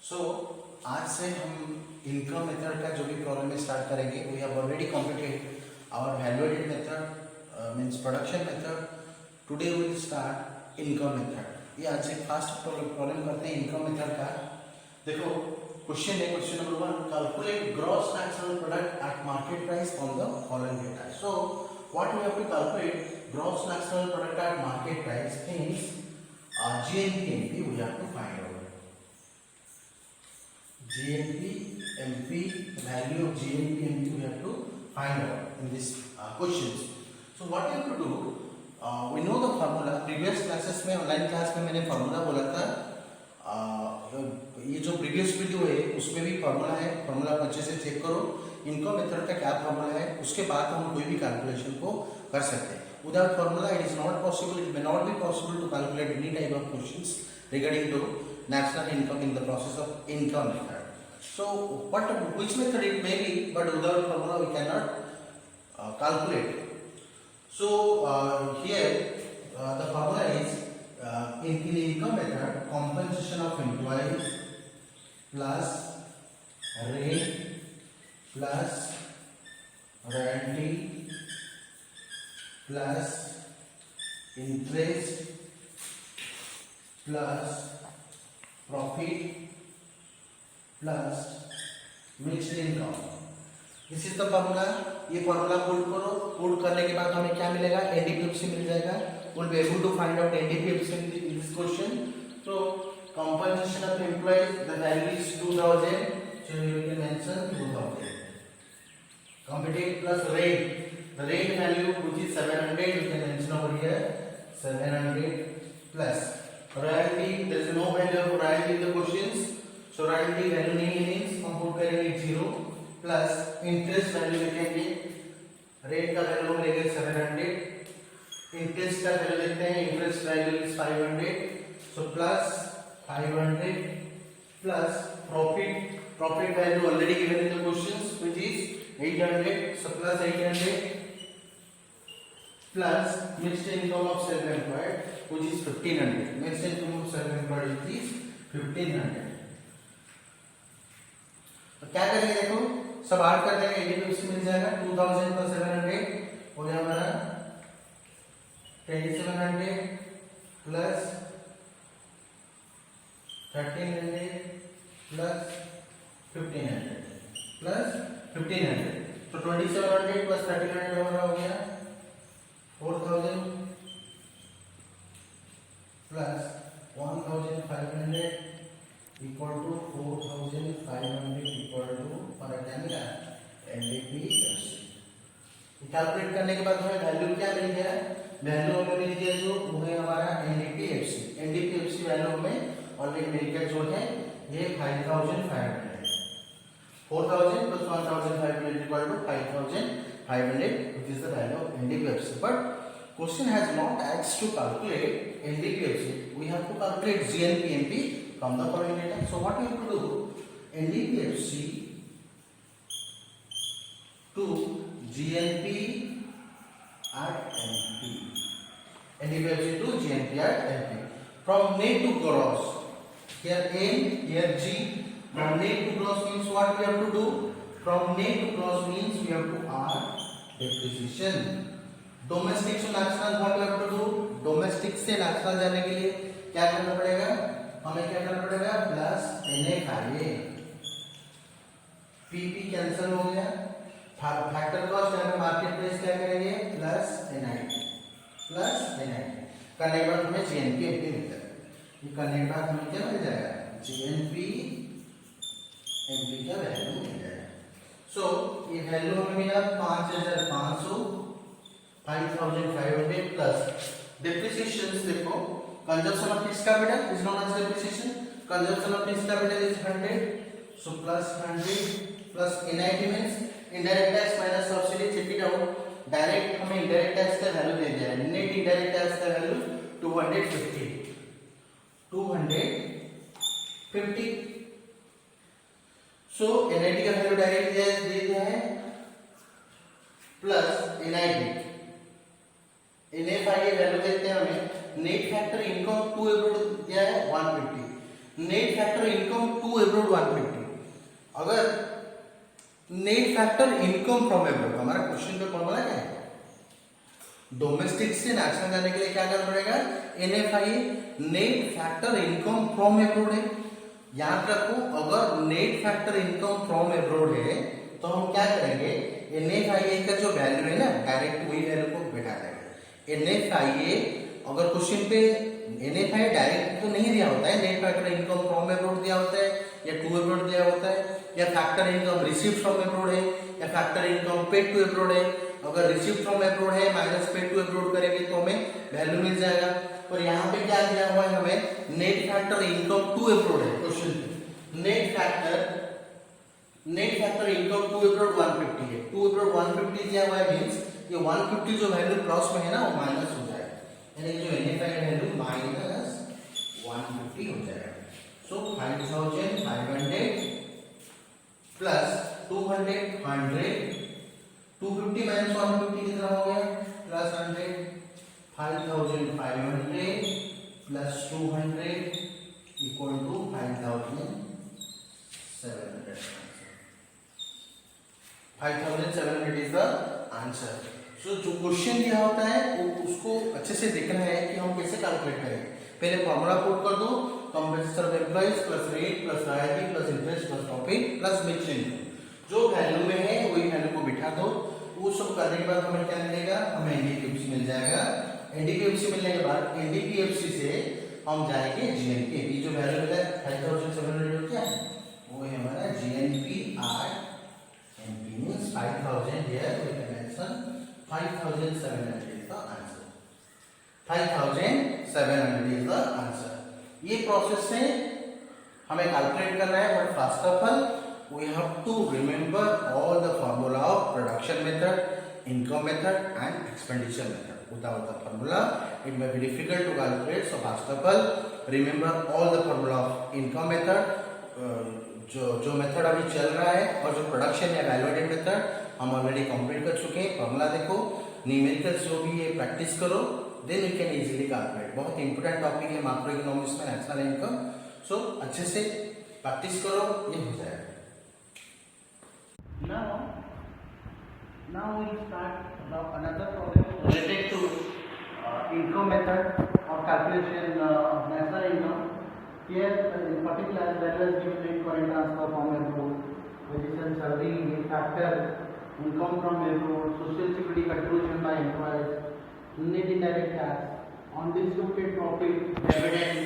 सो आज से हम इनकम मेथड का जो भी प्रॉब्लम स्टार्ट करेंगे, we have already completed our valuated method means production method. Today we will start income method. ये आज से फास्ट प्रॉब्लम करते हैं इनकम मेथड का. देखो क्वेश्चन है, question number 1, calculate gross national product at market price on the following data. So what we have to calculate gross national product at market price means GNP MP we have to find out. GNP MP value of GNP MP we have to find out in this questions. So what we have to do, we know the formula. Previous classes में online class में मैंने formula बोला था. ये जो previous video है उसमें भी फार्मूला है, फार्मूला आप अच्छे से चेक करो. इनकम मेथड का क्या फार्मूला है, उसके बाद हम कोई भी कैलकुलेशन को कर सकते हैं. Without formula, it is not possible. It may not be possible to calculate any type of questions regarding to national income in the process of income method. So, which method it may be, but without formula we cannot calculate. So, here the formula is in income method, compensation of employees plus rate plus royalty plus interest plus profit plus mixed income. This is the formula. ये formula put करो. Put करने के बाद हमें क्या मिलेगा, NDPFC मिल जाएगा. Will be able to find out NDPFC in this question. So compensation of employees, the value is 2000, so you can mention 2000. Competitive plus rate, the rate value which is 700, you can mention over here 700 plus royalty. There is no value of royalty in the questions, so royalty value नहीं है, हम put करेंगे 0 plus interest value लिखेंगे. rate का value हम लेंगे 700, interest का value लेते हैं, interest value is 500, so plus 500 plus profit value already given in the questions which is 800, so plus 800 plus mixed income of self-employed which is 1500. Mixed income of self-employed is 1500. तो क्या करेंगे, देखो सब add कर देंगे, NDPFC मिल जाएगा 2000 plus 700 हो गया हमारा 2700 plus 1300 plus 1500 plus 1500. तो 2700 plus 1300 हमारा हो गया 4000 plus 1500 equal to 4500 equal to हमारा क्या मिला, एनडीपीएफसी. कैलकुलेट करने के बाद हमें वैल्यू क्या मिल गया, वैल्यू हमें मिल गया जो वो है हमारा एनडीपीएफसी. एनडीपीएफसी वैल्यू हमें ऑलरेडी मिल गया जो है ये 5500. 4000 plus 1500 equal to 5500, which is the value of NDPFC. But question has not asked to calculate NDPFC. We have to calculate GNPMP from the following data. So what we have to do, NDPFC to GNP at MP. NDPFC to GNP at MP. From net to gross. Here N, here G. From net to gross means what we have to do? From net to gross means we have to add depreciation. Domestic to national what we have to do? Domestic से national जाने के लिए क्या करना पड़ेगा, हमें क्या करना पड़ेगा, प्लस NFIA. PP कैंसिल हो गया. फैक्टर कॉस्ट यानी मार्केट प्राइस क्या करेंगे, प्लस NIT. करने के बाद हमें GNP MP मिलता है. ये करने के बाद हमें क्या मिल जाएगा, GNP MP का वैल्यू मिल जाएगा. सो ये वैल्यू हमें मिला 5500, 5500 प्लस डेप्रिसिएशन. देखो consumption of fixed capital is known as depreciation. Consumption of fixed capital is 100, so plus 100 plus NIT means indirect tax minus subsidy. Check it out. Direct हमें indirect tax का value दे दिया है. Net indirect tax का value 250. So NIT का value direct दे दिया है प्लस NIT. NFI के वैल्यू देते हैं हमें. नेट फैक्टर इनकम 2 दिया है 150. Net factor income to abroad 150। अगर net factor income from abroad, हमारा क्वेश्चन पे फॉर्मूला क्या है, डोमेस्टिक से नेशनल जाने के लिए क्या करना पड़ेगा, NFI net factor income from abroad है। याद रखो अगर net factor income from abroad है तो हम क्या करेंगे, NFI का जो वैल्यू है ना डायरेक्ट वही वैल्यू को बैठा देंगे। NFI अगर क्वेश्चन पे NFI डायरेक्ट तो नहीं दिया होता है, net factor income from abroad दिया होता है या टू अब्रॉड दिया होता है, या factor income receive from abroad है या factor income paid to abroad है। अगर रिसीव फ्रॉम अब्रॉड है माइनस पेड टू अब्रॉड करेंगे तो हमें वैल्यू मिल जाएगा। और यहाँ पे क्या दिया हुआ है हमें, net factor income to abroad है क्वेश्चन पे, net factor income to abroad 150 है, टू अब्रॉड 150 दिया हुआ है, मींस ये 150 जो वैल्यू प्लस में है ना वो माइनस हो जाएगा, यानी जो NFI का वैल्यू माइनस 150 हो जाएगा। सो 5500 प्लस 200 250 माइनस 150 कितना हो गया, plus 100, 5500 plus 200 equal to 5700 is the answer. So जो क्वेश्चन दिया होता है वो उसको अच्छे से देखना है कि हम कैसे कैलकुलेट करें। पहले फॉर्मूला पुट कर दो, compensation of employees plus rate plus royalty plus interest plus profit plus mixed income, जो वैल्यू में है वही वैल्यू को बिठा दो। वो सब करने के बाद हमें क्या मिलेगा, हमें NDPFC मिल जाएगा। NDPFC मिलने के बाद NDPFC से हम जाएंगे GNP, जो वैल्यू मिला है 5700 क्या है, वो है हमारा GNPR, NP means 5000, here we can mention 5700 is the answer, 5700 is the answer। ये प्रोसेस से हमें कैलकुलेट करना है, but first of all we have to remember all the formula of production method, income method and expenditure method. Without the formula it may be difficult to calculate, so first of all remember all the formula of income method, जो method अभी चल रहा है, और जो production या वैल्यूएडेड method हम already complete कर चुके हैं। फॉर्मूला देखो, न्यूमेरिकल्स जो भी है प्रैक्टिस करो, then you can easily calculate. बहुत इंपॉर्टेंट टॉपिक है मैक्रो इकोनॉमिक्स में नेशनल इनकम, सो अच्छे से प्रैक्टिस करो, ये हो जाएगा। Now we'll start another problem related to income method or calculation of national income. Here in particular there is given foreign transfer from abroad, position salary, factor, income from abroad, social security contribution by employees, net indirect tax, undistributed profit, dividend,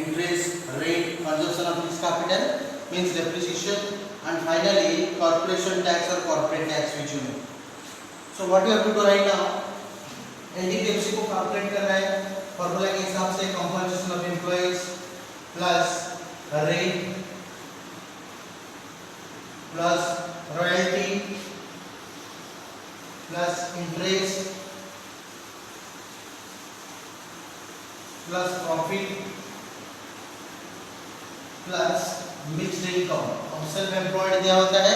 interest, rate, consumption of fixed capital means depreciation, and finally corporation tax or corporate tax which you know. So what you have to do right now, NDPFC को calculate करना है formula के हिसाब से, compensation of employees plus rate plus royalty plus interest plus profit plus mixed income. अब self employed दिया होता है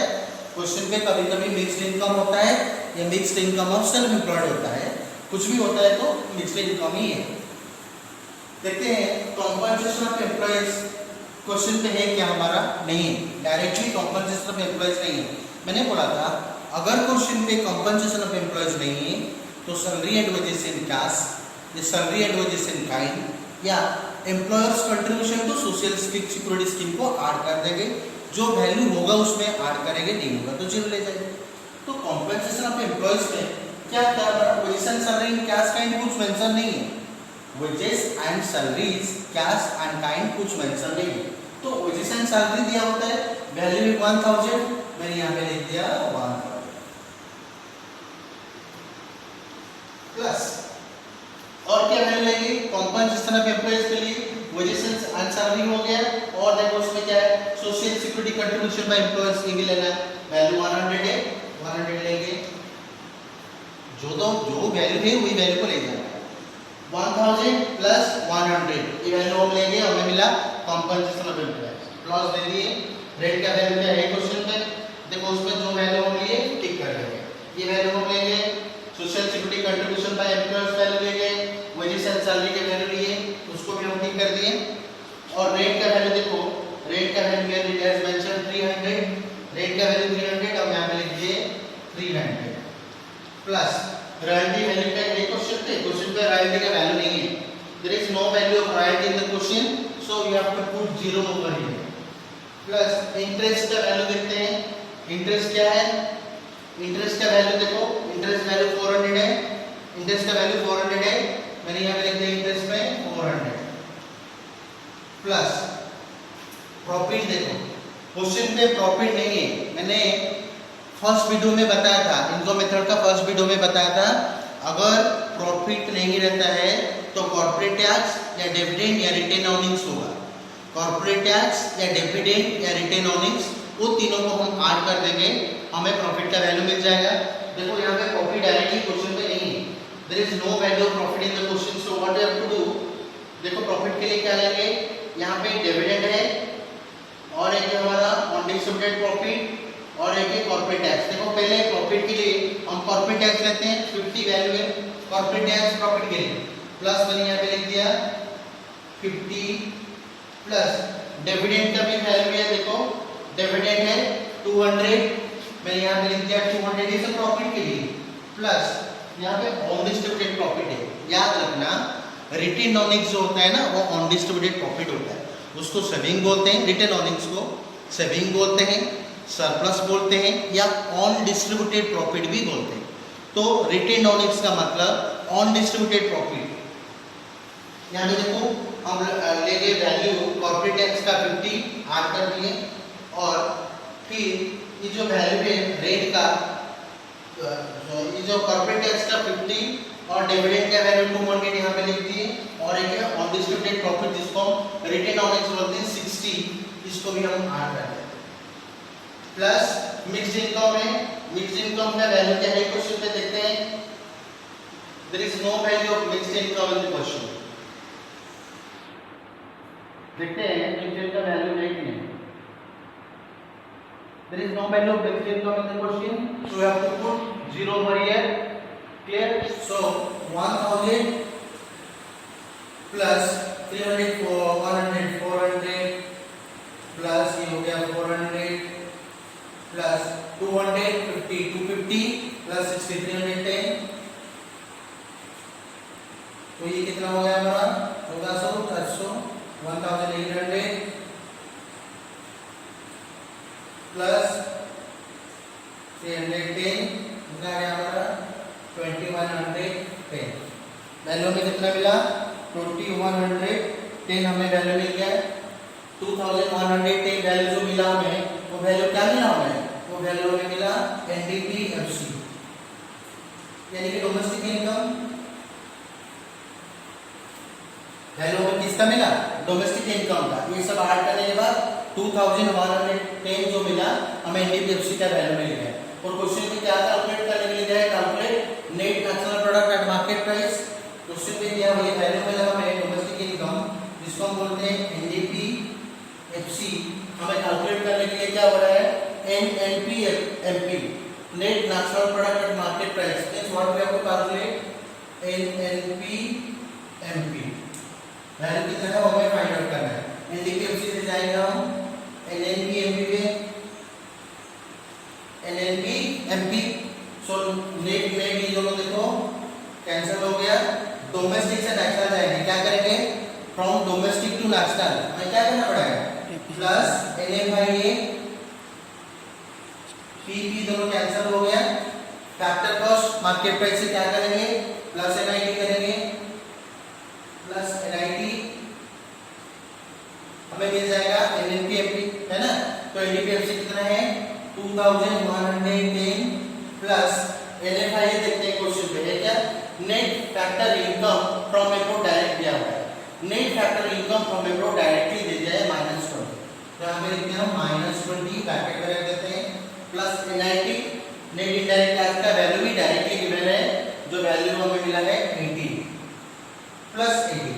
क्वेश्चन पे, कभी कभी मिक्स्ड इनकम होता है या mixed income of self employed होता है, कुछ भी होता है तो मिक्स्ड इनकम ही है। देखते हैं कंपनसेशन ऑफ एम्प्लॉइज क्वेश्चन पे है क्या, हमारा नहीं है, डायरेक्टली कंपनसेशन ऑफ एम्प्लॉइज नहीं है। मैंने बोला था अगर क्वेश्चन पे कंपनसेशन ऑफ एम्प्लॉइज नहीं है तो salary and wages in cash, या salary and wages in kind, या employers contribution to social security scheme को ऐड कर देंगे, जो वैल्यू होगा उसमें ऐड करेंगे, नहीं होगा तो जीरो ले जाएंगे। तो कंपनसेशन ऑफ एम्प्लॉइज में क्या था, position salary in cash kind कुछ मेंशन नहीं है, wages and salaries cash and kind कुछ मेंशन नहीं है। तो वेजेस एंड सैलरी दिया होता है, वैल्यू 1000, मैंने यहाँ पे लिख दिया 1000 प्लस, और क्या वैल्यू लेंगे कंपनसेशन ऑफ एम्प्लॉइज के लिए, वेजेस एंड सैलरी हो गया, और देखो उसमें क्या है social security contribution by employees, ये भी लेना है, वैल्यू 100 है, 100 लेंगे, जो वैल्यू है वही वैल्यू को ले जाना है, 1000 प्लस 100 ये वैल्यू हम लेंगे, हमें मिला कंपनसेशन ऑफ एम्प्लॉइज, प्लस दे दिए। रेट का वैल्यू क्या है क्वेश्चन में, देखो उसमें जो वैल्यू हम लिए टिक कर देंगे, ये वैल्यू हम लेंगे, social security contribution by employers value लेंगे, वेजेस एंड सैलरी के वैल्यू लिए उसको भी हम टिक कर दिए, और रेट का वैल्यू देखो प्लस रॉयल्टी वैल्यू का ये क्वेश्चन पे रॉयल्टी का वैल्यू नहीं है, there is no value of royalty in the question, so you have to put 0 over here. Plus interest का वैल्यू देखते हैं, इंटरेस्ट क्या है, इंटरेस्ट का वैल्यू देखो, इंटरेस्ट वैल्यू 400 है, इंटरेस्ट का वैल्यू 400 है, मैंने यहाँ पे लिख दिया इंटरेस्ट में 400 प्लस प्रॉफिट देखो, क्वेश्चन पे प्रॉफिट नहीं है, मैंने फर्स्ट वीडियो में बताया था, इनकम मेथड का फर्स्ट वीडियो में बताया था, अगर प्रॉफिट नहीं रहता है तो कॉर्पोरेट टैक्स या डिविडेंड या रिटेन अर्निंग्स होगा, कॉर्पोरेट टैक्स या डिविडेंड या रिटेन अर्निंग्स, वो तीनों को हम ऐड कर देंगे, हमें प्रॉफिट का वैल्यू मिल जाएगा। देखो यहाँ पे प्रॉफिट डायरेक्टली क्वेश्चन पे नहीं है, there is no value of profit in the question, so what you have to do, देखो प्रॉफिट के लिए क्या लेंगे, यहाँ पे डिविडेंड है और एक है हमारा ऑन डिस्ट्रीब्यूटेड प्रॉफिट और एक है कॉर्पोरेट टैक्स। देखो पहले प्रॉफिट के लिए हम कॉर्पोरेट टैक्स लेते हैं, 50 वैल्यू है कॉर्पोरेट टैक्स प्रॉफिट के लिए, प्लस मैंने यहाँ पे लिख दिया 50 प्लस डिविडेंड का भी वैल्यू है, देखो डिविडेंड है 200, मैंने यहाँ पे लिख दिया 200 इज प्रॉफिट के लिए, प्लस यहाँ पे ऑन डिस्ट्रीब्यूटेड प्रॉफिट है, याद रखना रिटेन अर्निंग्स जो होता है ना वो ऑन डिस्ट्रीब्यूटेड प्रॉफिट होता है, उसको सेविंग बोलते हैं, रिटेन अर्निंग्स को सेविंग बोलते हैं, सरप्लस बोलते हैं या ऑन डिस्ट्रीब्यूटेड प्रॉफिट भी बोलते हैं। तो रिटेन अर्निंग्स का मतलब ऑन डिस्ट्रीब्यूटेड प्रॉफिट। यहाँ पे देखो हम लेंगे वैल्यू कॉर्पोरेट टैक्स का 50 ऐड कर दिए और फिर ये जो वैल्यू है रेट का, ये जो कॉर्पोरेट टैक्स का 50 और डिविडेंड का वैल्यू 200 यहाँ पे लिख दिए और एक है ऑन डिस्ट्रीब्यूटेड प्रॉफिट जिसको रिटेन अर्निंग्स बोलते हैं 60, इसको भी हम ऐड कर देते हैं। प्लस मिक्स्ड इनकम है, मिक्स्ड इनकम का वैल्यू क्या है क्वेश्चन पे देखते हैं, there is no value of mixed income in the question, देखते हैं मिक्स्ड का वैल्यू है कि नहीं, there is no value of mixed income in the question, so you have to put 0 over here, clear. So 1000 plus 300 100 400 plus ये हो गया 400 plus 250 250 plus 60 310, तो ये कितना हो गया हमारा 1400 400 1800 प्लस 310 कितना गया हमारा 2110, वैल्यू में कितना मिला 2110 हमें वैल्यू मिल गया, 2110 वैल्यू जो मिला हमें वो वैल्यू क्या मिला हमें, वो वैल्यू हमें मिला एनडीपीएफसी यानी कि डोमेस्टिक इनकम, वैल्यू हमें किसका मिला डोमेस्टिक इनकम का, ये सब ऐड करने के बाद 2110 जो मिला हमें एनडीपीएफसी का वैल्यू मिल गया। और क्वेश्चन में क्या कैलकुलेट करने के लिए दिया है, calculate net national product at market price, question में दिया हुआ वैल्यू मिला हमें डोमेस्टिक इनकम जिसको हम बोलते हैं एनडीपीएफसी, हमें कैलकुलेट करने के लिए क्या हो रहा है NNPMP net national product at market price, means what we have to calculate NNPMP, value कितना है वो हमें फाइंड आउट करना है। एनडीपीएफसी से जाएंगे हम एनएनपीएमपी पे, एनएनपीएमपी सो नेट नेट ये दोनों देखो कैंसिल हो गया, डोमेस्टिक से नेशनल जाएंगे, क्या करेंगे फ्रॉम डोमेस्टिक टू नेशनल, हमें क्या करना पड़ेगा प्लस एनएफआईए पीपी दोनों कैंसिल हो गया, फैक्टर कॉस्ट मार्केट प्राइस से क्या करेंगे प्लस एनआईटी करेंगे, प्लस एनआईटी हमें मिल जाएगा एनएनपीएफसी है ना, तो एनडीपीएफसी कितना है 2110 प्लस एनएफआईए देखते हैं क्वेश्चन पे है क्या net factor income from import direct दिया हुआ है, net factor income from import directly दे दिया है -20, तो यहाँ पे लिखते हैं -20 ब्रैकेट में रख देते हैं plus NIT net indirect tax का वैल्यू भी डायरेक्टली गिवन है, जो वैल्यू हमें मिला है 80 प्लस 80,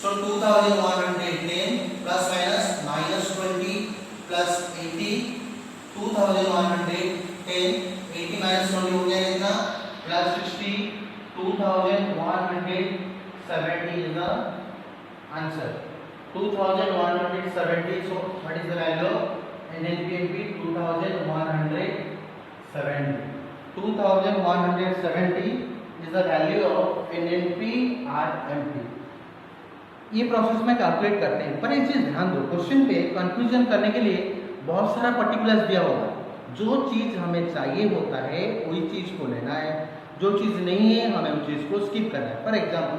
सो 2110 प्लस माइनस -20 प्लस 80 2110 80 माइनस 20 हो गया कितना plus 60 2170 is the answer 2170, so what is the value of NNPMP 2170 2170 is the value of NNP/RMP। ये प्रोसेस में कैलकुलेट करते हैं, पर एक चीज ध्यान दो, क्वेश्चन पे कंफ्यूजन करने के लिए बहुत सारा पर्टिकुलर्स दिया होगा। जो चीज हमें चाहिए होता है वही चीज को लेना है, जो चीज नहीं है हमें उस चीज को स्किप करना है। फॉर एग्जाम्पल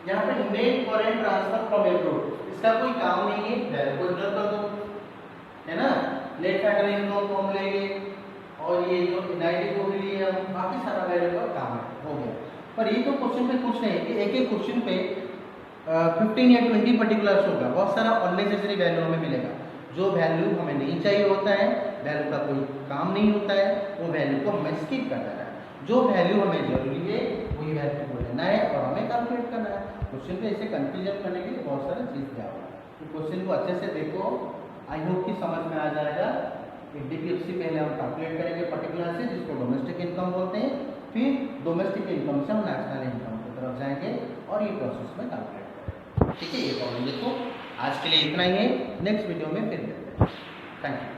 यहाँ पे net current transfer from a fruit, इसका कोई काम नहीं है, वैल्यू को इग्नोर कर दो, है ना। नेट फैक्टर इनकम को हम लेंगे और ये जो एनआईडी को भी लिए हम, बाकी सारा वैल्यू का काम है, हो गया। पर ये तो क्वेश्चन पे कुछ नहीं कि एक एक क्वेश्चन पे 15 या 20 पर्टिकुलर्स होगा, बहुत सारा अननेसेसरी वैल्यू हमें मिलेगा। जो वैल्यू हमें नहीं चाहिए होता है, वैल्यू का कोई काम नहीं होता है, वो वैल्यू को हमें स्किप कर देना है। जो वैल्यू हमें जरूरी है वही वैल्यू को लेना है और हमें कैलकुलेट करना है। क्वेश्चन पे ऐसे कंफ्यूजन करने के लिए बहुत सारी चीज दिया होगा, तो क्वेश्चन को अच्छे से देखो, आई होप कि समझ में आ जाएगा। एनडीपीएफसी पहले हम कैलकुलेट करेंगे पर्टिकुलर से, जिसको डोमेस्टिक इनकम बोलते हैं, फिर डोमेस्टिक इनकम से हम नेशनल इनकम की तरफ जाएंगे और ये प्रोसेस में कैलकुलेट करेंगे। ठीक है, ये प्रॉब्लम देखो। आज के लिए इतना ही है, नेक्स्ट वीडियो में फिर मिलते हैं। Thank you.